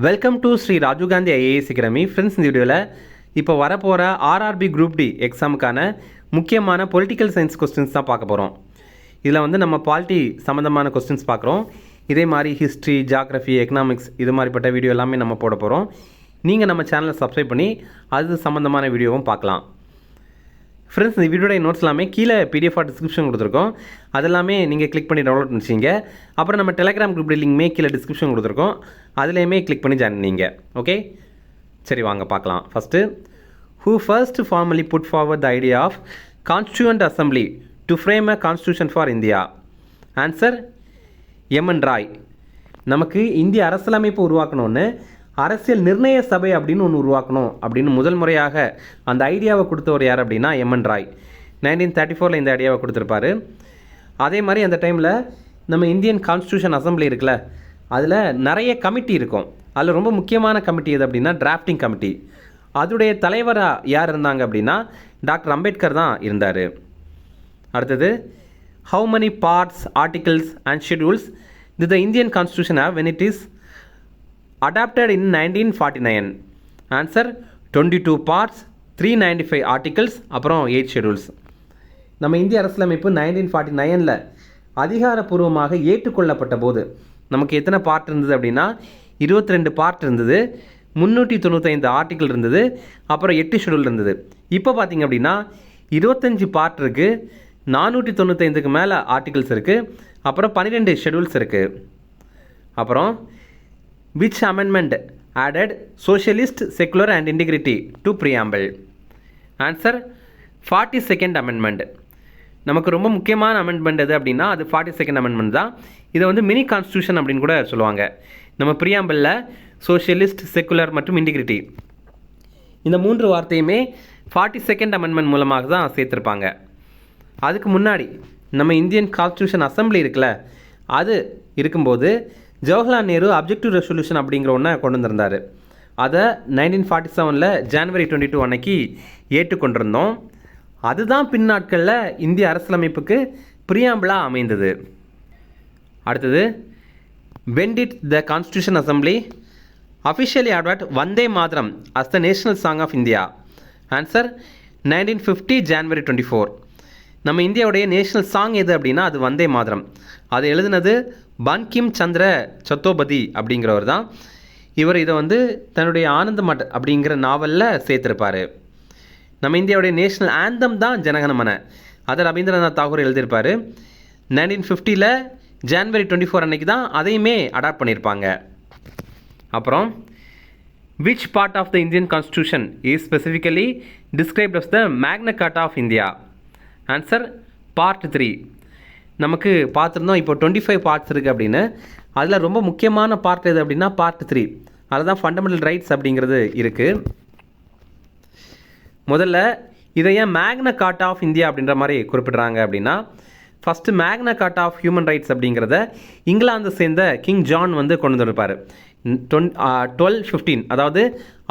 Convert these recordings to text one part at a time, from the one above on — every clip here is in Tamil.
Welcome to Shri Rajiv Gandhi IAS academy. Friends, இந்த வீடியோவில் இப்போ வரப்போகிற ஆர்ஆர்பி குரூப் டி எக்ஸாமுக்கான முக்கியமான பொலிட்டிக்கல் சயின்ஸ் கொஸ்டின்ஸ் தான் பார்க்க போகிறோம். இதில் வந்து நம்ம பாலிட்டி சம்மந்தமான கொஸ்டின்ஸ் பார்க்குறோம். இதே மாதிரி ஹிஸ்ட்ரி, ஜியாகிரஃபி, எக்கனாமிக்ஸ் இது மாதிரிப்பட்ட வீடியோ எல்லாமே நம்ம போட போகிறோம். நீங்கள் நம்ம சேனலை சப்ஸ்கிரைப் பண்ணி அது சம்மந்தமான வீடியோவும் பார்க்கலாம். ஃப்ரெண்ட்ஸ், இந்த வீடியோட நோட்ஸ் எல்லாமே கீழே பிடிஎஃபாக டிஸ்கிரிப்ஷன் கொடுத்துருக்கோம். அதெல்லாமே நீங்கள் கிளிக் பண்ணி டவுன்லோட் பண்ணிச்சிங்க. அப்புறம் நம்ம டெலிகிராம் குரூப் லிங்க்மே கீழே டிஸ்கிரிப்ஷன் கொடுத்துருக்கோம். அதுலேயுமே கிளிக் பண்ணி ஜாயின் பண்ணிங்க. ஓகே, சரி வாங்க பார்க்கலாம். First, who first formally put forward the idea of constituent assembly to frame a constitution for India? Answer M N Roy. நமக்கு இந்திய அரசியலமைப்பு உருவாக்கணும்னு அரசியல் நிர்ணய சபை அப்படின்னு ஒன்று உருவாக்கணும் அப்படின்னு முதல் முறையாக அந்த ஐடியாவை கொடுத்தவர் யார் அப்படின்னா எம்என் ராய். 1934 இந்த ஐடியாவை கொடுத்துருப்பாரு. அதே மாதிரி அந்த டைமில் நம்ம இந்தியன் கான்ஸ்டியூஷன் அசம்பிளி இருக்குல்ல, அதில் நிறைய கமிட்டி இருக்கும். அதில் ரொம்ப முக்கியமான கமிட்டி எது அப்படின்னா டிராஃப்டிங் கமிட்டி. அதோடைய தலைவராக யார் இருந்தாங்க அப்படின்னா டாக்டர் அம்பேத்கர் தான் இருந்தார். அடுத்தது, how many parts, articles and schedules the the Indian constitution have when it is adopted in 1949? Answer 22 parts, 395 articles, அப்புறம் 8 ஷெடியூல்ஸ். நம்ம இந்திய அரசியலமைப்பு 1949 அதிகாரப்பூர்வமாக ஏற்றுக்கொள்ளப்பட்ட போது நமக்கு எத்தனை பார்ட் இருந்தது அப்படின்னா 22 பார்ட் இருந்தது, 395 ஆர்டிக்கல் இருந்தது, அப்புறம் 8 ஷெடியூல் இருந்தது. இப்போ பார்த்திங்க அப்படின்னா 25 பார்ட் இருக்குது, 495க்கு மேலே ஆர்டிகல்ஸ் இருக்குது, அப்புறம் 12 ஷெடியூல்ஸ் இருக்குது. அப்புறம் which amendment added socialist, secular and integrity to preamble? Answer 42nd amendment. நமக்கு ரொம்ப முக்கியமான அமெண்ட்மெண்ட் எது அப்படின்னா அது 42nd amendment தான். இதை வந்து மினி கான்ஸ்டியூஷன் அப்படின்னு கூட சொல்லுவாங்க. நம்ம ப்ரியாம்பிளில் சோஷியலிஸ்ட், செக்குலர் மற்றும் இன்டிகிரிட்டி இந்த 3 வார்த்தையுமே 42nd amendment மூலமாக தான் சேர்த்துருப்பாங்க. அதுக்கு முன்னாடி நம்ம இந்தியன் கான்ஸ்டியூஷன் அசம்பிளி இருக்குல்ல, அது இருக்கும்போது ஜவஹர்லால் நேரு அப்ஜெக்டிவ் ரெசல்யூஷன் அப்படிங்கிற ஒன்றை கொண்டு வந்திருந்தார். அதை 1947 ஜனவரி 22 அன்னைக்கு ஏற்றுக்கொண்டிருந்தோம். அதுதான் பின்னாட்களில் இந்திய அரசியலமைப்புக்கு பிரியாம்பிளாக அமைந்தது. அடுத்தது, when did the Constitution Assembly officially adopt Vande Mataram as the national song of India? Answer 1950 ஜனவரி 24. நம்ம இந்தியாவுடைய நேஷ்னல் சாங் எது அப்படின்னா அது வந்தே மாதரம். அது எழுதினது பங்கிம் சந்திர சட்டோபதி அப்படிங்கிறவர் தான். இவர் இதை வந்து தன்னுடைய ஆனந்த மட் அப்படிங்கிற நாவலில் சேர்த்துருப்பார். நம்ம இந்தியாவுடைய நேஷ்னல் ஆந்தம் தான் ஜனகணமன. அதை ரவீந்திரநாத் தாகூர் எழுதியிருப்பார். 1950 ஜனவரி 24 அன்னைக்கு தான் அதையுமே அடாப்ட் பண்ணியிருப்பாங்க. அப்புறம், which part of the Indian Constitution is specifically described as the Magna Carta of India? Answer part 3. நமக்கு பார்த்துருந்தோம் இப்போ 25 பார்ட்ஸ் இருக்குது அப்படின்னு. அதில் ரொம்ப முக்கியமான பார்ட் எது அப்படின்னா பார்ட் 3. அதில் தான் ஃபண்டமெண்டல் ரைட்ஸ் அப்படிங்கிறது இருக்குது. முதல்ல இதை ஏன் மேக்னா கார்ட்டா ஆஃப் இந்தியா அப்படின்ற மாதிரி குறிப்பிட்றாங்க அப்படின்னா, ஃபஸ்ட்டு மேக்னா கார்ட்டா ஆஃப் ஹியூமன் ரைட்ஸ் அப்படிங்கிறத இங்கிலாந்தை சேர்ந்த கிங் ஜான் வந்து கொண்டு வந்திருப்பார். 1215 அதாவது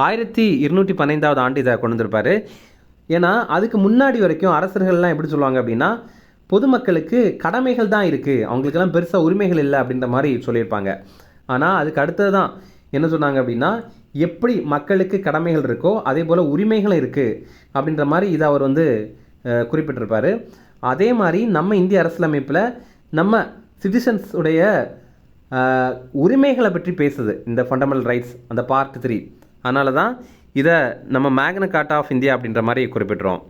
1215 ஆண்டு இதை கொண்டு வந்திருப்பார். ஏன்னா அதுக்கு முன்னாடி வரைக்கும் அரசர்கள்லாம் எப்படி சொல்லுவாங்க அப்படின்னா பொதுமக்களுக்கு கடமைகள் தான் இருக்குது, அவங்களுக்கெல்லாம் பெருசாக உரிமைகள் இல்லை அப்படின்ற மாதிரி சொல்லியிருப்பாங்க. ஆனால் அதுக்கு அடுத்தது தான் என்ன சொன்னாங்க அப்படின்னா எப்படி மக்களுக்கு கடமைகள் இருக்கோ அதே போல் உரிமைகளும் இருக்குது அப்படின்ற மாதிரி இதை அவர் வந்து குறிப்பிட்டிருப்பார். அதே மாதிரி நம்ம இந்திய அரசியலமைப்பில் நம்ம சிட்டிசன்ஸ் உடைய உரிமைகளை பற்றி பேசுது இந்த ஃபண்டமெண்டல் ரைட்ஸ் அந்த பார்ட் 3. அதனால தான் இதை நம்ம மேக்னா கார்ட்டா ஆஃப் இந்தியா அப்படின்ற மாதிரி குறிப்பிட்றோம்.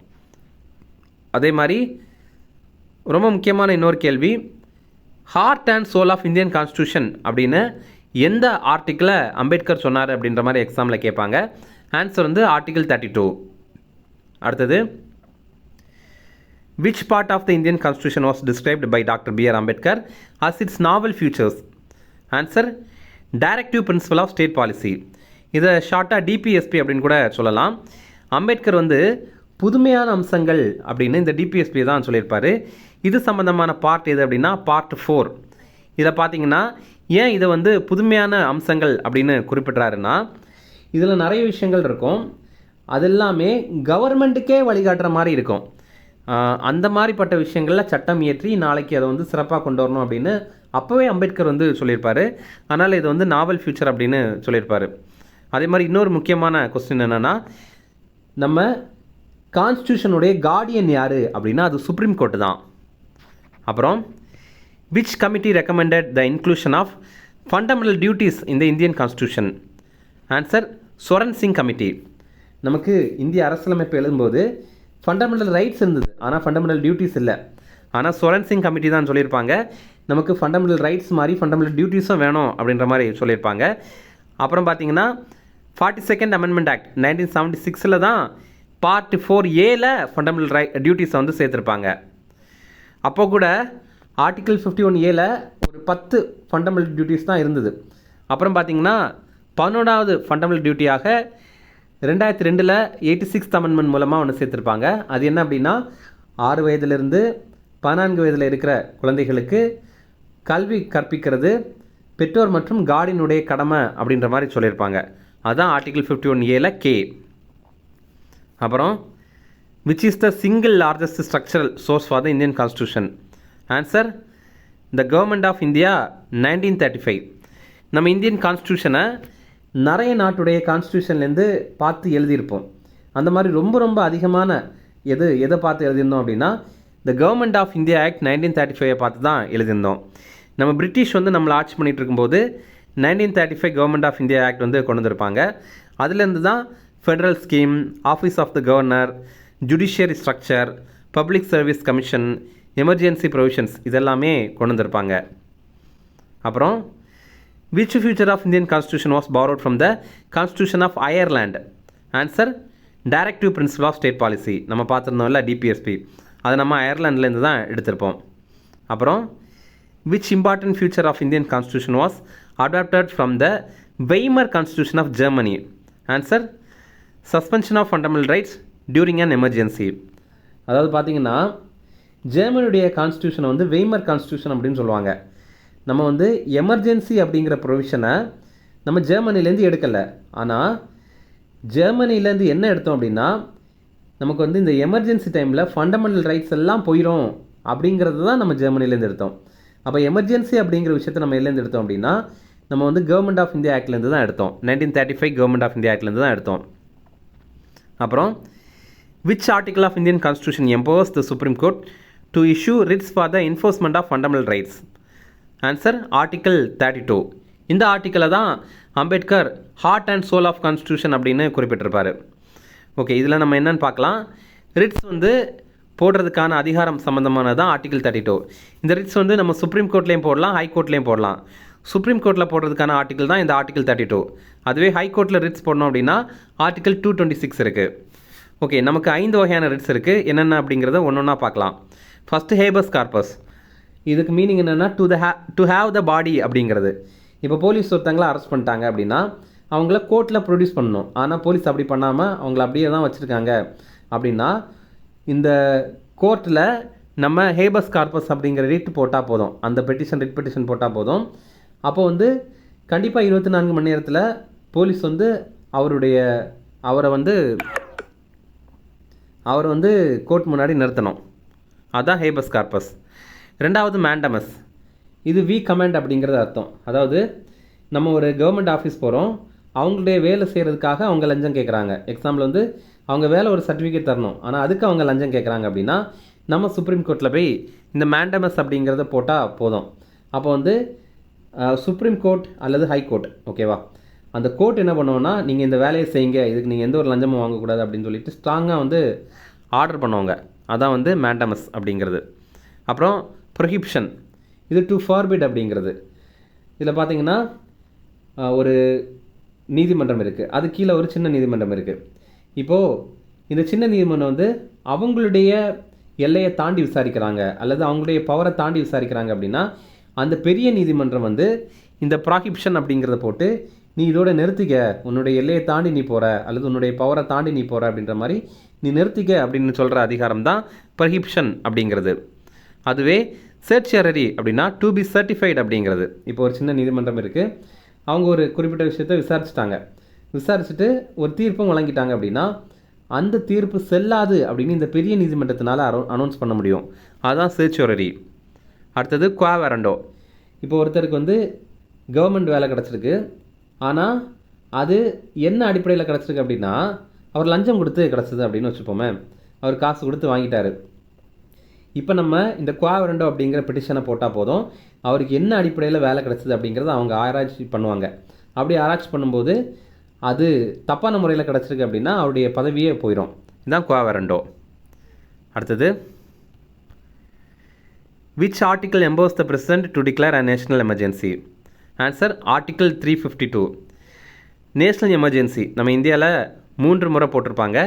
அதே மாதிரி ரொம்ப முக்கியமான இன்னொரு கேள்வி, heart and soul of Indian constitution அப்படின்னு எந்த ஆர்டிக்கிளை அம்பேத்கர் சொன்னார் அப்படின்ற மாதிரி எக்ஸாமில் கேட்பாங்க. ஆன்சர் வந்து ஆர்டிகிள் 32. அடுத்தது, which part of the Indian Constitution was described by Dr. B.R. Ambedkar as its novel features? Answer directive principle of state policy. இதை ஷார்ட்டாக டிபிஎஸ்பி அப்படின்னு கூட சொல்லலாம். அம்பேத்கர் வந்து புதுமையான அம்சங்கள் அப்படின்னு இந்த டிபிஎஸ்பி தான் சொல்லியிருப்பார். இது சம்மந்தமான பார்ட் எது அப்படின்னா பார்ட் 4. இதில் பார்த்தீங்கன்னா ஏன் இதை வந்து புதுமையான அம்சங்கள் அப்படின்னு குறிப்பிட்றாருன்னா இதில் நிறைய விஷயங்கள் இருக்கும். அது எல்லாமே கவர்மெண்ட்டுக்கே வழிகாட்டுற மாதிரி இருக்கும். அந்த மாதிரிப்பட்ட விஷயங்களில் சட்டம் இயற்றி நாளைக்கு அதை வந்து சிறப்பாக கொண்டு வரணும் அப்படின்னு அப்போவே அம்பேத்கர் வந்து சொல்லியிருப்பார். அதனால் இது வந்து நாவல் ஃபியூச்சர் அப்படின்னு சொல்லியிருப்பார். அதே மாதிரி இன்னொரு முக்கியமான கொஸ்டின் என்னென்னா, நம்ம கான்ஸ்டியூஷனுடைய கார்டியன் யார் அப்படின்னா அது சுப்ரீம் கோர்ட்டு தான். அப்புறம் which committee recommended the inclusion of fundamental duties இந்த Indian constitution? Answer Swaran Singh committee. நமக்கு இந்திய அரசியலமைப்பு எழுதும்போது ஃபண்டமெண்டல் ரைட்ஸ் இருந்தது, ஆனால் ஃபண்டமெண்டல் டியூட்டிஸ் இல்லை. ஆனால் சொரன் சிங் கமிட்டி தான் சொல்லியிருப்பாங்க நமக்கு ஃபண்டமெண்டல் ரைட்ஸ் மாதிரி ஃபண்டமெண்டல் டியூட்டிஸும் வேணும் அப்படின்ற மாதிரி சொல்லியிருப்பாங்க. அப்புறம் பார்த்தீங்கன்னா 42nd அமெண்ட்மெண்ட் ஆக்ட் 1976 தான் பார்ட் 4A ஃபண்டமெண்டல் டியூட்டிஸை வந்து சேர்த்துருப்பாங்க. அப்போ கூட ஆர்டிகிள் 51A ஒரு 10 ஃபண்டமெண்டல் டியூட்டிஸ் தான் இருந்தது. அப்புறம் பார்த்தீங்கன்னா 11வது ஃபண்டமெண்டல் டியூட்டியாக 2002 86th அமெண்ட்மெண்ட் மூலமாக ஒன்று சேர்த்துருப்பாங்க. அது என்ன அப்படின்னா 6 வயதிலிருந்து 14 வயதில் இருக்கிற குழந்தைகளுக்கு கல்வி கற்பிக்கிறது பெற்றோர் மற்றும் கார்டியனுடைய கடமை அப்படின்ற மாதிரி சொல்லியிருப்பாங்க. அதுதான் ஆர்டிகிள் 51A K. அப்புறம் which is the single largest structural source for the Indian constitution? Answer the government of India 1935. நம்ம இந்தியன் கான்ஸ்டியூஷனை நிறைய நாட்டுடைய கான்ஸ்டியூஷன்லேருந்து பார்த்து எழுதியிருப்போம். அந்த மாதிரி ரொம்ப ரொம்ப அதிகமான எதை பார்த்து எழுதியிருந்தோம் அப்படின்னா the government of India act 1935 பார்த்து தான் எழுதியிருந்தோம். நம்ம பிரிட்டிஷ் வந்து நம்மளை ஆட்சி பண்ணிகிட்டு இருக்கும்போது 1935 கவர்மெண்ட் ஆஃப் இந்தியா ஆக்ட் வந்து கொண்டு வந்திருப்பாங்க. அதுலேருந்து தான் federal scheme, office of the governor, judiciary structure, public service commission, emergency provisions இதெல்லாமே கொண்டு வந்திருப்பாங்க. அப்புறம் which feature of Indian constitution was borrowed from the constitution of Ireland? Answer directive principle of state policy. நம்ம பார்த்துருந்தோம்ல DPSP, அதை நம்ம அயர்லாண்ட்லேருந்து தான் எடுத்திருப்போம். அப்புறம் which important feature of Indian constitution was adopted from the Weimar constitution of Germany? Answer suspension of fundamental rights during an emergency. அதாவது பார்த்தீங்கன்னா ஜெர்மனியுடைய கான்ஸ்டியூஷனை வந்து வெய்மர் கான்ஸ்டியூஷன் அப்படின்னு சொல்லுவாங்க. நம்ம வந்து எமர்ஜென்சி அப்படிங்கிற ப்ரொவிஷனை நம்ம ஜெர்மனிலேருந்து எடுக்கலை. ஆனால் ஜெர்மனிலேருந்து என்ன எடுத்தோம் அப்படின்னா நமக்கு வந்து இந்த எமர்ஜென்சி டைமில் ஃபண்டமெண்டல் ரைட்ஸ் எல்லாம் போயிடும் அப்படிங்கிறது தான் நம்ம ஜெர்மனிலேருந்து எடுத்தோம். அப்போ எமர்ஜென்சி அப்படிங்கிற விஷயத்தை நம்ம எல்லேருந்து எடுத்தோம் அப்படின்னா நம்ம வந்து கவர்மெண்ட் ஆஃப் இந்தியா ஆக்ட்லேருந்து தான் எடுத்தோம். 1935 கவர்மெண்ட் ஆஃப் இந்தியா ஆக்ட்லேருந்து தான் எடுத்தோம். அப்புறம் which article of Indian constitution empowers the Supreme Court to issue writs for the enforcement of fundamental rights? Answer article 32. இந்த ஆர்டிக்கலை தான் Ambedkar heart and soul of constitution அப்படின்னு குறிப்பிட்டிருப்பார். ஓகே, இதில் நம்ம என்னென்னு பார்க்கலாம். ரிட்ஸ் வந்து போடுறதுக்கான அதிகாரம் சம்மந்தமானது தான் ஆர்டிகல் 32. இந்த ரிட்ஸ் வந்து நம்ம சுப்ரீம் கோர்ட்லேயும் போடலாம், ஹை கோர்ட்லேயும் போடலாம். சுப்ரீம் கோர்ட்டில் போடுறதுக்கான ஆர்டிகல் தான் இந்த ஆர்டிகல் 32. அதுவே ஹை கோர்ட்டில் ரிட்ஸ் போடணும் அப்படின்னா ஆர்டிகல் 226 இருக்குது. ஓகே, நமக்கு 5 வகையான ரிட்ஸ் இருக்குது. என்னென்ன அப்படிங்கிறத ஒன்று ஒன்றா பார்க்கலாம். First habeas corpus. இதுக்கு மீனிங் என்னென்னா டு ஹேவ் த பாடி அப்படிங்கிறது. இப்போ போலீஸ் ஒருத்தங்களை அரெஸ்ட் பண்ணிட்டாங்க அப்படின்னா அவங்கள கோர்ட்டில் ப்ரொடியூஸ் பண்ணணும். ஆனால் போலீஸ் அப்படி பண்ணாமல் அவங்கள அப்படியே தான் வச்சுருக்காங்க அப்படின்னா இந்த கோர்ட்டில் நம்ம ஹேபஸ் கார்பஸ் அப்படிங்கிற ரிட் போட்டால் போதும், அந்த ரிட் பெட்டிஷன் போட்டால் போதும். அப்போ வந்து கண்டிப்பாக 24 மணி நேரத்தில் போலீஸ் வந்து அவரை வந்து கோர்ட் முன்னாடி நிறுத்தணும். அதுதான் ஹேபஸ் கார்பஸ். ரெண்டாவது மேண்டமஸ். இது வி கமாண்ட் அப்படிங்கிறது அர்த்தம். அதாவது நம்ம ஒரு கவர்மெண்ட் ஆஃபீஸ் போகிறோம், அவங்களுடைய வேலை செய்கிறதுக்காக அவங்க லஞ்சம் கேட்குறாங்க. எக்ஸாம்பிள் வந்து அவங்க வேலை ஒரு சர்டிஃபிகேட் தரணும், ஆனால் அதுக்கு அவங்க லஞ்சம் கேட்குறாங்க அப்படின்னா நம்ம சுப்ரீம் கோர்ட்டில் போய் இந்த மேண்டமஸ் அப்படிங்கிறத போட்டால் போதும். அப்போ வந்து சுப்ரீம் கோர்ட் அல்லது ஹை கோர்ட், ஓகேவா, அந்த கோர்ட் என்ன பண்ணுவோன்னா நீங்கள் இந்த வேலையை செய்யுங்க, இதுக்கு நீங்கள் எந்த ஒரு லஞ்சமும் வாங்கக்கூடாது அப்படின்னு சொல்லிட்டு ஸ்ட்ராங்காக வந்து ஆர்டர் பண்ணுவாங்க. அதான் வந்து மேண்டமஸ் அப்படிங்கிறது. அப்புறம் ப்ரொஹிபிஷன். இது டு ஃபார்பிட் அப்படிங்கிறது. இதில் பார்த்தீங்கன்னா ஒரு நீதிமன்றம் இருக்குது, அது கீழே ஒரு சின்ன நீதிமன்றம் இருக்குது. இப்போது இந்த சின்ன நீதிமன்றம் வந்து அவங்களுடைய எல்லையை தாண்டி விசாரிக்கிறாங்க அல்லது அவங்களுடைய பவரை தாண்டி விசாரிக்கிறாங்க அப்படின்னா அந்த பெரிய நீதிமன்றம் வந்து இந்த ப்ராஹிபிஷன் அப்படிங்கிறத போட்டு நீ இதோட நிறுத்திக்க, உன்னுடைய எல்லையை தாண்டி நீ போகிற அல்லது உன்னுடைய பவரை தாண்டி நீ போகிற அப்படின்ற மாதிரி நீ நிறுத்திக்க அப்படின்னு சொல்கிற அதிகாரம் தான் ப்ரொஹிபிஷன் அப்படிங்கிறது. அதுவே சர்ச்சரரி அப்படின்னா டு பி சர்டிஃபைடு அப்படிங்கிறது. இப்போ ஒரு சின்ன நீதிமன்றம் இருக்குது, அவங்க ஒரு குறிப்பிட்ட விஷயத்தை விசாரிச்சுட்டு ஒரு தீர்ப்பும் வழங்கிட்டாங்க அப்படின்னா அந்த தீர்ப்பு செல்லாது அப்படின்னு இந்த பெரிய நீதிமன்றத்தினால அனௌன்ஸ் பண்ண முடியும். அதுதான் சர்ச்சரரி. அடுத்தது குவா வரண்டோ. இப்போ ஒருத்தருக்கு வந்து கவர்மெண்ட் வேலை கிடச்சிருக்கு, ஆனால் அது என்ன அடிப்படையில் கிடச்சிருக்கு அப்படின்னா அவர் லஞ்சம் கொடுத்து கிடச்சிது அப்படின்னு வச்சுப்போமே. அவர் காசு கொடுத்து வாங்கிட்டாரு. இப்போ நம்ம இந்த குவா வரண்டோ அப்படிங்கிற பெட்டிஷனை போட்டால் போதும், அவருக்கு என்ன அடிப்படையில் வேலை கிடச்சிது அப்படிங்கிறத அவங்க ஆராய்ச்சி பண்ணுவாங்க. அப்படி ஆராய்ச்சி பண்ணும்போது அது தப்பான முறையில் கிடச்சிருக்கு அப்படின்னா அவருடைய பதவியே போயிடும். இதுதான் குவா வரண்டோ. அடுத்தது, which article empowers the president to declare a national emergency? Answer article 352. National emergency நம்ம இந்தியாவில் 3 முறை போட்டிருப்பாங்க.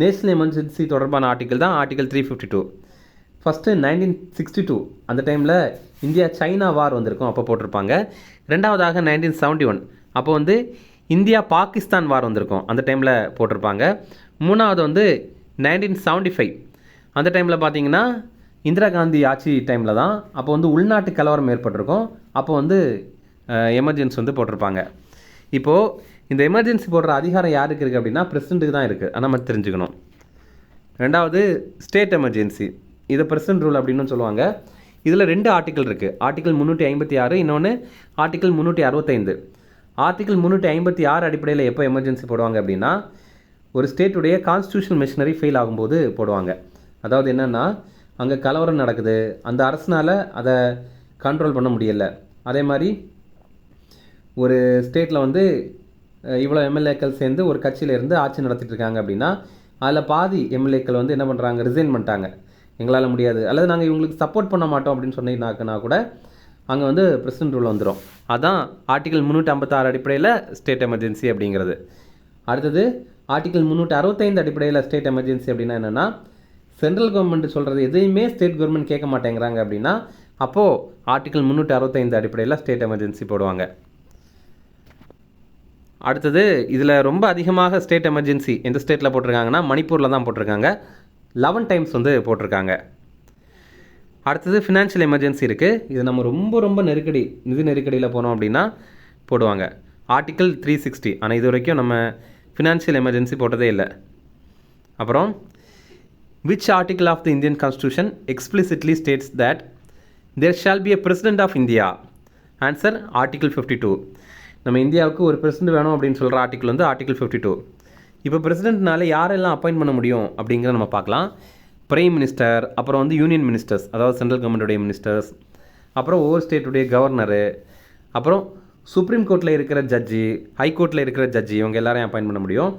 நேஷ்னல் எமர்ஜென்சி தொடர்பான ஆர்டிக்கிள் தான் ஆர்டிக்கிள் 352. ஃபஸ்ட்டு 1962 அந்த டைமில் இந்தியா சைனா வார் வந்திருக்கும், அப்போ போட்டிருப்பாங்க. ரெண்டாவதாக 1971 அப்போ வந்து இந்தியா பாகிஸ்தான் வார் வந்திருக்கும், அந்த டைமில் போட்டிருப்பாங்க. மூணாவது வந்து 1975 அந்த டைமில் பார்த்தீங்கன்னா இந்திரா காந்தி ஆட்சி டைமில் தான், அப்போ வந்து உள்நாட்டு கலவரம் ஏற்பட்டிருக்கும், அப்போ வந்து எமர்ஜென்சி வந்து போட்டிருப்பாங்க. இப்போது இந்த எமர்ஜென்சி போடுற அதிகாரம் யாருக்கு இருக்குது அப்படின்னா பிரசிடெண்ட்டுக்கு தான் இருக்குது, அதை நம்ம தெரிஞ்சுக்கணும். ரெண்டாவது ஸ்டேட் எமர்ஜென்சி, இதை பிரசிடெண்ட் ரூல் அப்படின்னு சொல்லுவாங்க. இதில் 2 ஆர்டிக்கல் இருக்குது. ஆர்டிக்கல் 356, இன்னொன்று ஆர்டிக்கல் 365. ஆர்டிக்கல் 356 அடிப்படையில் எப்போ எமர்ஜென்சி போடுவாங்க அப்படின்னா ஒரு ஸ்டேட்டுடைய கான்ஸ்டியூஷனல் மிஷினரி ஃபெயில் ஆகும்போது போடுவாங்க. அதாவது என்னென்னா அங்கே கலவரம் நடக்குது, அந்த அரசுனால் அதை கண்ட்ரோல் பண்ண முடியலை. அதே மாதிரி ஒரு ஸ்டேட்டில் வந்து இவ்வளோ எம்எல்ஏக்கள் சேர்ந்து ஒரு கட்சியிலேருந்து ஆட்சி நடத்திட்டு இருக்காங்க அப்படின்னா அதில் பாதி எம்எல்ஏக்கள் வந்து என்ன பண்ணுறாங்க, ரிசைன் பண்ணிட்டாங்க, எங்களால் முடியாது, அல்லது நாங்கள் இவங்களுக்கு சப்போர்ட் பண்ண மாட்டோம் அப்படின்னு சொன்னீங்கன்னாக்குனா கூட அங்கே வந்து பிரசிடெண்ட் ரூல் வந்துடும். அதான் ஆர்டிக்கல் 356 அடிப்படையில் ஸ்டேட் எமர்ஜென்சி அப்படிங்கிறது. அடுத்தது ஆர்டிக்கல் 365 அடிப்படையில் ஸ்டேட் எமர்ஜென்சி அப்படின்னா என்னென்னா சென்ட்ரல் கவர்மெண்ட் சொல்கிறது எதையுமே ஸ்டேட் கவர்மெண்ட் கேட்க மாட்டேங்கிறாங்க அப்படின்னா அப்போது ஆர்டிக்கல் 365 அடிப்படையில் ஸ்டேட் எமர்ஜென்சி போடுவாங்க. அடுத்தது இதில் ரொம்ப அதிகமாக ஸ்டேட் எமர்ஜென்சி எந்த ஸ்டேட்டில் போட்டிருக்காங்கன்னா மணிப்பூரில் தான் போட்டிருக்காங்க, 11 டைம்ஸ் வந்து போட்டிருக்காங்க. அடுத்தது ஃபினான்ஷியல் எமர்ஜென்சி இருக்குது. இது நம்ம ரொம்ப நிதி நெருக்கடியில் போனோம் அப்படின்னா போடுவாங்க, ஆர்டிக்கல் 360. ஆனால் இது வரைக்கும் நம்ம ஃபினான்ஷியல் எமர்ஜென்சி போட்டதே இல்லை. அப்புறம் which article of the Indian Constitution explicitly states that there shall be a president of India? Answer article 52. நம்ம இந்தியாவுக்கு ஒரு பிரசிடெண்ட் வேணும் அப்படின்னு சொல்கிற ஆர்டிக்கல் வந்து ஆர்டிக்கல் 52. இப்போ பிரசிடெண்ட்னால யாரெல்லாம் அப்பாயிண்ட் பண்ண முடியும் அப்படிங்கிறத நம்ம பார்க்கலாம். பிரைம் மினிஸ்டர், அப்புறம் வந்து யூனியன் மினிஸ்டர்ஸ், அதாவது சென்ட்ரல் கவர்மெண்ட்டுடைய மினிஸ்டர்ஸ், அப்புறம் ஒவ்வொரு ஸ்டேட்டுடைய கவர்னரு, அப்புறம் சுப்ரீம் கோர்ட்டில் இருக்கிற ஜட்ஜி, ஹைகோர்ட்டில் இருக்கிற ஜட்ஜி, இவங்க எல்லாரையும் அப்பாயிண்ட் பண்ண முடியும்.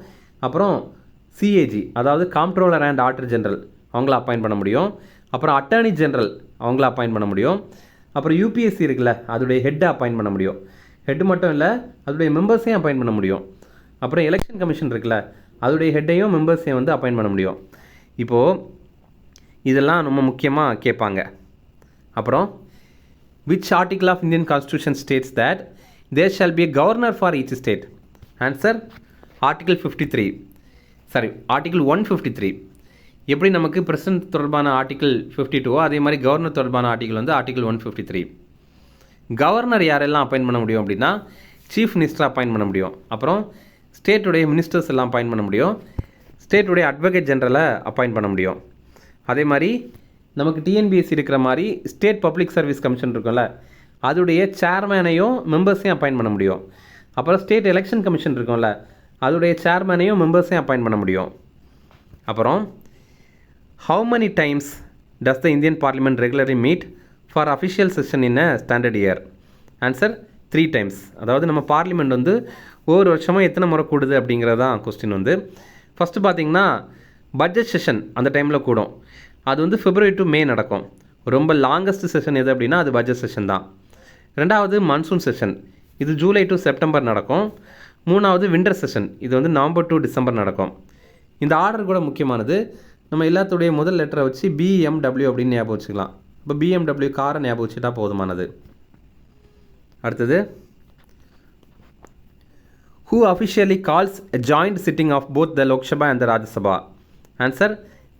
அப்புறம் சிஏஜி, அதாவது காம்ப்ட்ரோலர் அண்ட் ஆடிட்டர் ஜெனரல், அவங்கள அப்பாயிண்ட் பண்ண முடியும். அப்புறம் அட்டார்னி ஜெனரல், அவங்கள அப்பாயிண்ட் பண்ண முடியும். அப்புறம் யூபிஎஸ்சி இருக்குல்ல, அதோடைய ஹெட்டை அப்பாயிண்ட் பண்ண முடியும். ஹெட்டு மட்டும் இல்லை, அதோடைய மெம்பர்ஸையும் அப்பாயிண்ட் பண்ண முடியும். அப்புறம் எலெக்ஷன் கமிஷன் இருக்குல்ல, அதோடைய ஹெட்டையும் மெம்பர்ஸையும் வந்து அப்பாயிண்ட் பண்ண முடியும். இப்போது இதெல்லாம் ரொம்ப முக்கியமாக கேட்பாங்க. அப்புறம் which article of Indian Constitution states that there shall be a governor for each state? Answer article 53. Sorry, article 153. எப்படி நமக்கு பிரசிடெண்ட் தொடர்பான ஆர்டிக்கிள் 52 அதே மாதிரி கவர்னர் தொடர்பான ஆர்டிக்கிள் வந்து ஆர்டிக்கிள் 153. கவர்னர் யாரெல்லாம் அப்பாயிண்ட் பண்ண முடியும் அப்படின்னா சீஃப் மினிஸ்டர் அப்பாயிண்ட் பண்ண முடியும். அப்புறம் ஸ்டேட்டுடைய மினிஸ்டர்ஸ் எல்லாம் அப்பாயிண்ட் பண்ண முடியும். ஸ்டேட்டுடைய அட்வொகேட் ஜெனரலை அப்பாயிண்ட் பண்ண முடியும். அதே மாதிரி நமக்கு டிஎன்பிஎஸ்சி இருக்கிற மாதிரி ஸ்டேட் பப்ளிக் சர்வீஸ் கமிஷன் இருக்கும்ல, அதோடைய சேர்மேனையும் மெம்பர்ஸையும் அப்பாயிண்ட் பண்ண முடியும். அப்புறம் ஸ்டேட் எலெக்ஷன் கமிஷன் இருக்கும்ல, அதோடைய சேர்மேனையும் மெம்பர்ஸையும் அப்பாயிண்ட் பண்ண முடியும். அப்புறம் how many times does the Indian Parliament regularly meet for official session in a standard year? Answer 3 times. அதாவது நம்ம பார்லிமெண்ட் வந்து ஒவ்வொரு வருஷமும் எத்தனை முறை கூடுது அப்படிங்கிறது தான் கொஸ்டின் வந்து. ஃபஸ்ட்டு பார்த்தீங்கன்னா பட்ஜெட் செஷன் அந்த டைமில் கூடும், அது வந்து February to May நடக்கும். ரொம்ப லாங்கஸ்ட் செஷன் எது அப்படின்னா அது பட்ஜெட் செஷன் தான். ரெண்டாவது மான்சூன் செஷன், இது July to September நடக்கும். மூணாவது விண்டர் செஷன், இது வந்து November to December நடக்கும். இந்த ஆர்டர் கூட முக்கியமானது. நம்ம எல்லாத்துடைய முதல் லெட்டரை வச்சு BMW அப்படின்னு ஞாபகம் வச்சுக்கலாம். இப்போ BMW காரை ஞாபகம் வச்சுட்டா போதுமானது. அடுத்தது who officially calls a joint sitting of both the Lok Sabha and the Rajya Sabha? Answer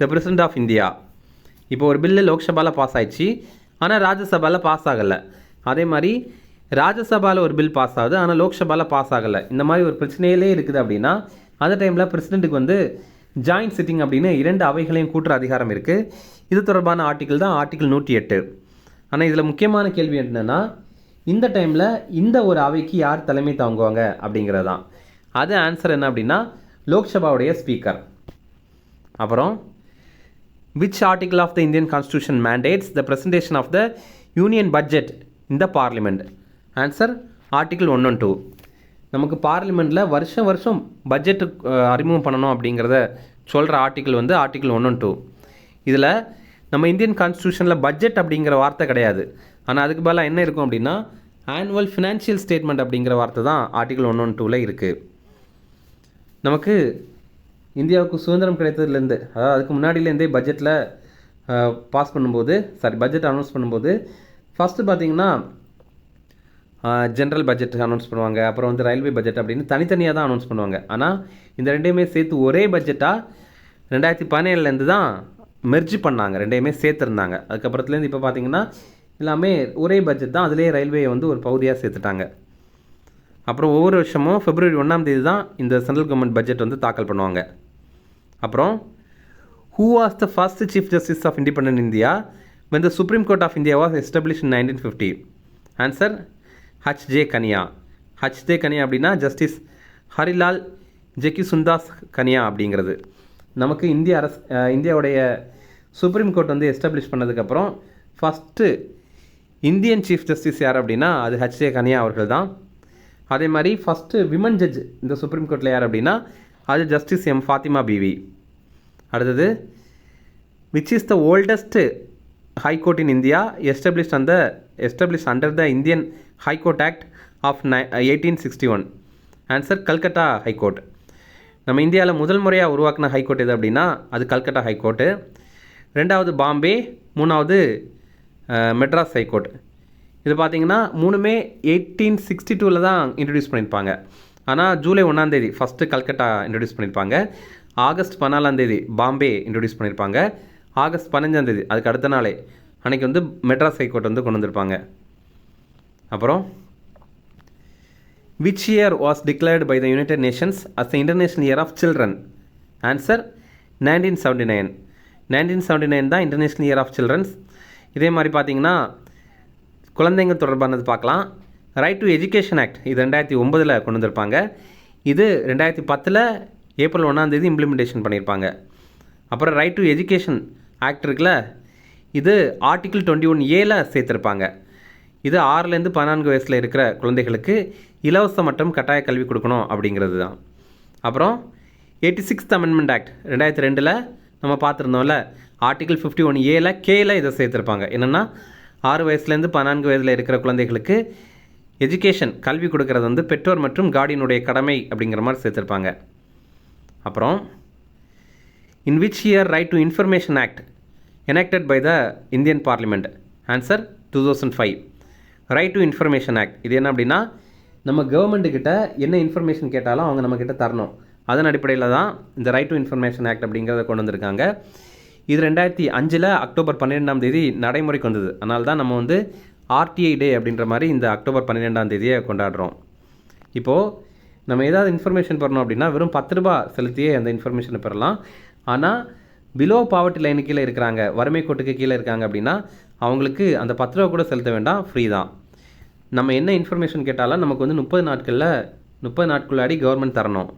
the President of India. இப்போ ஒரு பில்லு லோக்சபாவில் பாஸ் ஆயிடுச்சு, ஆனால் ராஜ்யசபாவில் பாஸ் ஆகலை. அதே மாதிரி ராஜ்யசபாவில் ஒரு பில் பாஸ் ஆகுது, ஆனால் லோக்சபாவில் பாஸ் ஆகலை. இந்த மாதிரி ஒரு பிரச்சனையிலே இருக்குது அப்படின்னா அந்த டைமில் பிரசிடெண்ட்டுக்கு வந்து ஜாயிண்ட் சிட்டிங் அப்படின்னு 2 அவைகளையும் கூட்டுற அதிகாரம் இருக்குது. இது தொடர்பான ஆர்டிக்கிள் தான் ஆர்டிக்கிள் 108. ஆனால் இதில் முக்கியமான கேள்வி என்னென்னா இந்த டைமில் இந்த ஒரு அவைக்கு யார் தலைமை தாங்குவாங்க அப்படிங்கிறது தான். அது ஆன்சர் என்ன அப்படின்னா லோக்சபாவுடைய ஸ்பீக்கர். அப்புறம் which article of the Indian Constitution mandates the presentation of the union budget in the parliament? Answer article 1 and 2. நமக்கு பார்லிமெண்ட்டில் வருஷம் பட்ஜெட் அறிமுகம் பண்ணணும் அப்படிங்கிறத சொல்கிற ஆர்டிகிள் வந்து ஆர்டிகிள் 1 and 2. இதில் நம்ம இந்தியன் கான்ஸ்டியூஷனில் பட்ஜெட் அப்படிங்கிற வார்த்தை கிடையாது. ஆனால் அதுக்கு பதிலாக என்ன இருக்கும் அப்படின்னா ஆனுவல் ஃபினான்ஷியல் ஸ்டேட்மெண்ட் அப்படிங்கிற வார்த்தை தான் ஆர்டிகிள் 1 and 2ல் இருக்குது. நமக்கு இந்தியாவுக்கு சுதந்திரம் கிடைத்ததுலேருந்து, அதாவது அதுக்கு முன்னாடியிலேருந்தே பட்ஜெட்டில் பாஸ் பண்ணும்போது பட்ஜெட் அனௌன்ஸ் பண்ணும்போது ஃபஸ்ட்டு பார்த்திங்கன்னா ஜென்ரல் பட்ஜெட் அனௌன்ஸ் பண்ணுவாங்க, அப்புறம் வந்து ரயில்வே பட்ஜெட் அப்படின்னு தனித்தனியாக தான் அனௌன்ஸ் பண்ணுவாங்க. ஆனால் இந்த ரெண்டையுமே சேர்த்து ஒரே பட்ஜெட்டாக 2017 தான் மெர்ஜ் பண்ணாங்க, ரெண்டையுமே சேர்த்துருந்தாங்க. அதுக்கப்புறத்துலேருந்து இப்போ பார்த்திங்கன்னா எல்லாமே ஒரே பட்ஜெட் தான், அதிலே ரயில்வேயை வந்து ஒரு பகுதியாக சேர்த்துட்டாங்க. அப்புறம் ஒவ்வொரு வருஷமும் February 1 தான் இந்த சென்ட்ரல் கவர்மெண்ட் பட்ஜெட் வந்து தாக்கல் பண்ணுவாங்க. அப்புறம் who was the first chief justice of independent India when the Supreme Court of India was established in 1950? Answer H.J. Kania. H.J. Kania அப்படின்னா ஜஸ்டிஸ் ஹரிலால் ஜெகிசுந்தாஸ் கனியா அப்படிங்கிறது. நமக்கு இந்தியாவுடைய சுப்ரீம் கோர்ட் வந்து எஸ்டாப்ளிஷ் பண்ணதுக்கப்புறம் ஃபஸ்ட்டு இந்தியன் சீஃப் ஜஸ்டிஸ் யார் அப்படின்னா அது H.J. கனியா அவர்கள் தான். அதே மாதிரி ஃபஸ்ட்டு விமன் ஜட்ஜ் இந்த சுப்ரீம் கோர்ட்டில் யார் அப்படின்னா அது ஜஸ்டிஸ் எம் ஃபாத்திமா பிவி. அடுத்தது which is the oldest high court in India establish under the Indian high court act of 1861? Answer Calcutta high court. நம்ம இந்தியாவில் முதல் முறையாக உருவாக்கின ஹைகோர்ட் எது அப்படின்னா அது கல்கட்டா ஹைகோர்ட்டு. ரெண்டாவது பாம்பே, மூணாவது மெட்ராஸ் ஹைகோர்ட். இது பார்த்திங்கன்னா மூணுமே 1862 தான் இன்ட்ரடியூஸ் பண்ணியிருப்பாங்க. ஆனால் ஜூலை 1 ஃபஸ்ட்டு கல்கட்டா இன்ட்ரடியூஸ் பண்ணியிருப்பாங்க, ஆகஸ்ட் 14 பாம்பே இன்ட்ரடியூஸ் பண்ணியிருப்பாங்க, ஆகஸ்ட் 15 அதுக்கு அடுத்த நாளே அன்றைக்கி வந்து மெட்ராஸ் ஹைகோர்ட் வந்து கொண்டு வந்திருப்பாங்க. அப்புறம் which year was declared by the United Nations as the International Year of Children? Answer 1979. 1979 தான் இன்டர்நேஷ்னல் இயர் ஆஃப் சில்ட்ரன்ஸ். இதே மாதிரி பார்த்திங்கன்னா குழந்தைங்க தொடர்பானது பார்க்கலாம். ரைட் டு எஜுகேஷன் ஆக்ட் இது 2009 கொண்டு வந்திருப்பாங்க. இது 2010 ஏப்ரல் 1 இம்ப்ளிமெண்டேஷன் பண்ணியிருப்பாங்க. அப்புறம் ரைட் டு எஜுகேஷன் ஆக்ட் இருக்குல்ல, இது ஆர்டிகிள் 21A சேர்த்துருப்பாங்க. இது 6லேருந்து 14 வயசில் இருக்கிற குழந்தைகளுக்கு இலவச மற்றும் கட்டாய கல்வி கொடுக்கணும் அப்படிங்கிறது தான். அப்புறம் 86th அமெண்ட்மெண்ட் ஆக்ட் 2002 நம்ம பார்த்துருந்தோம்ல, ஆர்டிகிள் 51A கேல இதை சேர்த்துருப்பாங்க. என்னென்னா 6 வயசுலேருந்து 14 வயதில் இருக்கிற குழந்தைகளுக்கு எஜுகேஷன் கல்வி கொடுக்கறது வந்து பெற்றோர் மற்றும் கார்டியனுடைய கடமை அப்படிங்கிற மாதிரி சேர்த்துருப்பாங்க. அப்புறம் in which year right to information act enacted by the Indian parliament? Answer 2005. Right to information act இது என்ன அப்படின்னா நம்ம கவர்மெண்ட்டுக்கிட்ட என்ன இன்ஃபர்மேஷன் கேட்டாலும் அவங்க நம்மக்கிட்ட தரணும். அதன் அடிப்படையில் தான் இந்த ரைட் டு இன்ஃபர்மேஷன் ஆக்ட் அப்படிங்கிறத கொண்டு வந்திருக்காங்க. இது 2005 அக்டோபர் 12 நடைமுறைக்கு வந்தது. அதனால தான் நம்ம வந்து ஆர்டிஐ டே அப்படின்ற மாதிரி இந்த அக்டோபர் 12 கொண்டாடுறோம். இப்போது நம்ம ஏதாவது இன்ஃபர்மேஷன் பெறணும் அப்படின்னா வெறும் 10 ரூபா செலுத்தியே அந்த இன்ஃபர்மேஷனை பெறலாம். ஆனால் பிலோ பாவர்ட்டி லைனு கீழே இருக்கிறாங்க, வறுமை கோட்டுக்கு கீழே இருக்காங்க அப்படின்னா அவங்களுக்கு அந்த 10 ரூபா கூட செலுத்த வேண்டாம், ஃப்ரீ தான். நம்ம என்ன இன்ஃபர்மேஷன் கேட்டாலும் நமக்கு வந்து 30 நாட்குள்ளாடி கவர்மெண்ட் தரணும்.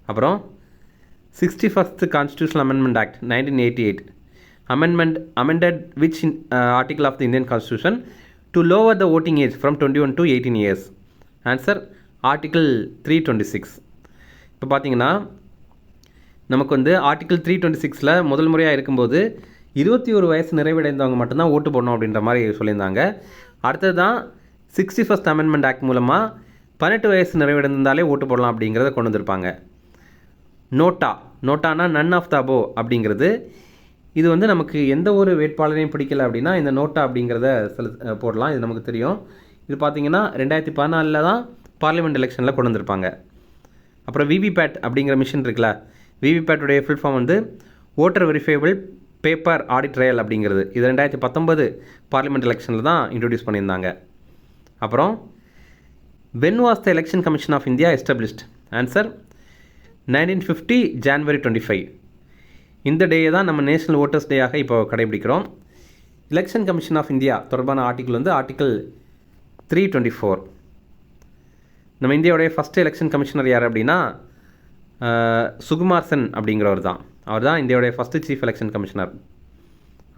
அப்புறம் 61st constitutional amendment act 1988 amended which article of the Indian Constitution to lower the voting age from 21 to 18 years? Answer article 326. இப்போ பார்த்தீங்கன்னா நமக்கு வந்து ஆர்டிகிள் 326 முதல் முறையாக இருக்கும்போது 21 வயசு நிறைவடைந்தவங்க மட்டும்தான் ஓட்டு போடணும் அப்படின்ற மாதிரி சொல்லியிருந்தாங்க. அடுத்தது தான் 61st அமெண்ட்மெண்ட் ஆக்ட் மூலமாக 18 வயசு நிறைவடைந்தாலே ஓட்டு போடலாம் அப்படிங்கிறத கொண்டு வந்திருப்பாங்க. நோட்டானா நன் ஆஃப் த அபோ அப்படிங்கிறது, இது வந்து நமக்கு எந்த ஒரு வேட்பாளரையும் பிடிக்கல அப்படின்னா இந்த நோட்டா அப்படிங்கிறத போடலாம், இது நமக்கு தெரியும். இது பார்த்திங்கன்னா 2014 தான் பார்லிமெண்ட் எலெக்ஷனில் கொண்டு வந்திருப்பாங்க. அப்புறம் விவிபேட் அப்படிங்கிற மிஷின் இருக்குல்ல, விவிபேட்டுடைய ஃபுல் ஃபார்ம் வந்து voter verifiable paper audit trail அப்படிங்கிறது. இது 2019 பார்லிமெண்ட் எலெக்ஷனில் தான் இன்ட்ரடியூஸ் பண்ணியிருந்தாங்க. அப்புறம் when was the election commission of India established? Answer 1950 January 25. இந்த டேயை தான் நம்ம நேஷனல் ஓட்டர்ஸ் டேயாக இப்போ கடைபிடிக்கிறோம். எலெக்ஷன் கமிஷன் ஆஃப் இந்தியா தொடர்பான ஆர்டிக்கிள் வந்து ஆர்டிக்கிள் 324. நம்ம இந்தியாவுடைய ஃபஸ்ட் எலெக்ஷன் கமிஷனர் யார் அப்படின்னா சுகுமார் சென் அப்படிங்கிறவர் தான். அவர் தான் இந்தியாவுடைய ஃபஸ்ட்டு சீஃப் எலெக்ஷன் கமிஷனர்.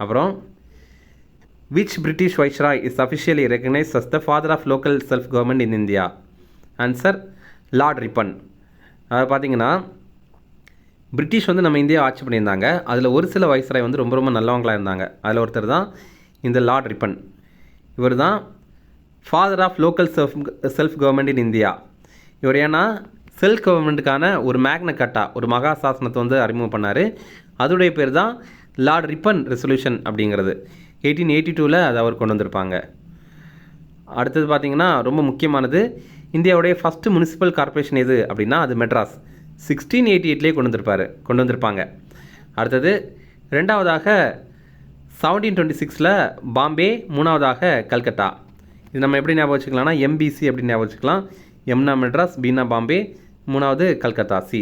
அப்புறம் which British viceroy is officially recognise as the father of local self government in India? Answer lord Ripon. அதாவது பார்த்தீங்கன்னா பிரிட்டிஷ் வந்து நம்ம இந்தியா ஆட்சி பண்ணியிருந்தாங்க. அதில் ஒரு சில வைஸ்ராய் வந்து ரொம்ப ரொம்ப நல்லவங்களாக இருந்தாங்க. அதில் ஒருத்தர் தான் இந்த லார்ட் ரிப்பன். இவர் தான் father of local self government in India. இவர் ஏன்னா செல்ஃப் கவர்மெண்ட்டுக்கான ஒரு மேக்ன கட்டா, ஒரு மகா சாசனத்தை வந்து அறிமுகம் பண்ணார். அதோடைய பேர் தான் லார்ட் ரிப்பன் ரெசல்யூஷன் அப்படிங்கிறது. 1882 அதை அவர் கொண்டு வந்திருப்பாங்க. அடுத்தது பார்த்திங்கன்னா ரொம்ப முக்கியமானது, இந்தியாவுடைய ஃபஸ்ட்டு முனிசிபல் கார்பரேஷன் எது அப்படின்னா அது மெட்ராஸ். 1688 கொண்டு வந்திருப்பாங்க. அடுத்தது ரெண்டாவதாக 1726 பாம்பே, மூணாவதாக கல்கத்தா. இது நம்ம எப்படி ஞாபகம் வச்சுக்கலாம்னா எம்பிசி அப்படின்னு ஞாபகம் வச்சுக்கலாம். எம்னா மெட்ராஸ், பின்னா பாம்பே, மூணாவது கல்கத்தா சி.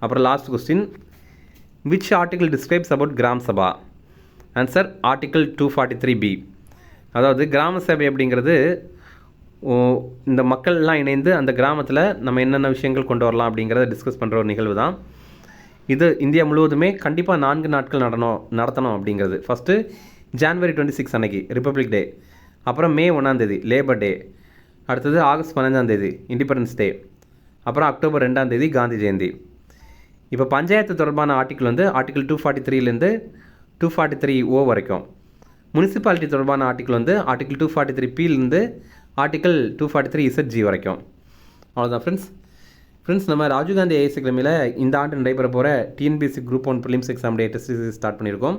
அப்புறம் last question, which article describes about Gram Sabha? Answer article 243B. அதாவது கிராம சபை அப்படிங்கிறது இந்த மக்கள்லாம் இணைந்து அந்த கிராமத்தில் நம்ம என்னென்ன விஷயங்கள் கொண்டு வரலாம் அப்படிங்கிறத டிஸ்கஸ் பண்ணுற ஒரு நிகழ்வு தான் இது. இந்தியா முழுவதுமே கண்டிப்பாக 4 நாட்கள் நடத்தணும் அப்படிங்கிறது. ஃபஸ்ட்டு ஜான்வரி 26 அன்னைக்கு ரிப்பப்ளிக் டே, அப்புறம் மே 1 லேபர் டே, அடுத்தது ஆகஸ்ட் 15 இண்டிபெண்டன்ஸ் டே, அப்புறம் அக்டோபர் 2 காந்தி ஜெயந்தி. இப்போ பஞ்சாயத்து தொடர்பான ஆர்டிக்கிள் வந்து ஆர்டிக்கிள் 243லேருந்து 243O வரைக்கும். முனிசிபாலிட்டி தொடர்பான ஆர்டிக்கிள் வந்து ஆர்டிக்கிள் 243Pலேருந்து ஆர்டிக்கிள் 243ZG வரைக்கும். அவ்வளோதான் ஃப்ரெண்ட்ஸ் நம்ம ராஜீவ்காந்தி ஐஏஎஸ் அகாடமியில் இந்த ஆண்டு நடைபெற போகிற TNPSC group 1 prelims exam date start பண்ணியிருக்கோம்.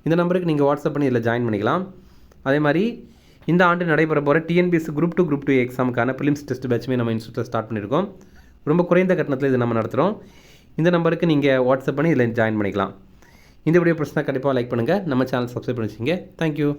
இந்த நம்பருக்கு நீங்கள் வாட்ஸ்அப் பண்ணி இதில் ஜாயின் பண்ணிக்கலாம். அதே மாதிரி இந்த ஆண்டு நடைபெற போகிற டிஎன்பிஎஸ்சி குரூப் 2 எக்ஸாமுக்கான ப்ரிலிம்ஸ் டெஸ்ட் பேட்சுமே நம்ம இன்ஸ்டியூட்டில் ஸ்டார்ட் பண்ணியிருக்கோம். ரொம்ப குறைந்த கட்டணத்தில் இது நம்ம நடத்துகிறோம். இந்த நம்பருக்கு நீங்கள் வாட்ஸ்அப் பண்ணி இதில் ஜாயின் பண்ணிக்கலாம். இந்த வீடியோ பிடிச்சினா கண்டிப்பாக லைக் பண்ணுங்கள். நம்ம சேனல் சப்ஸ்கிரைப் பண்ணி வச்சுங்க. தேங்க்யூ.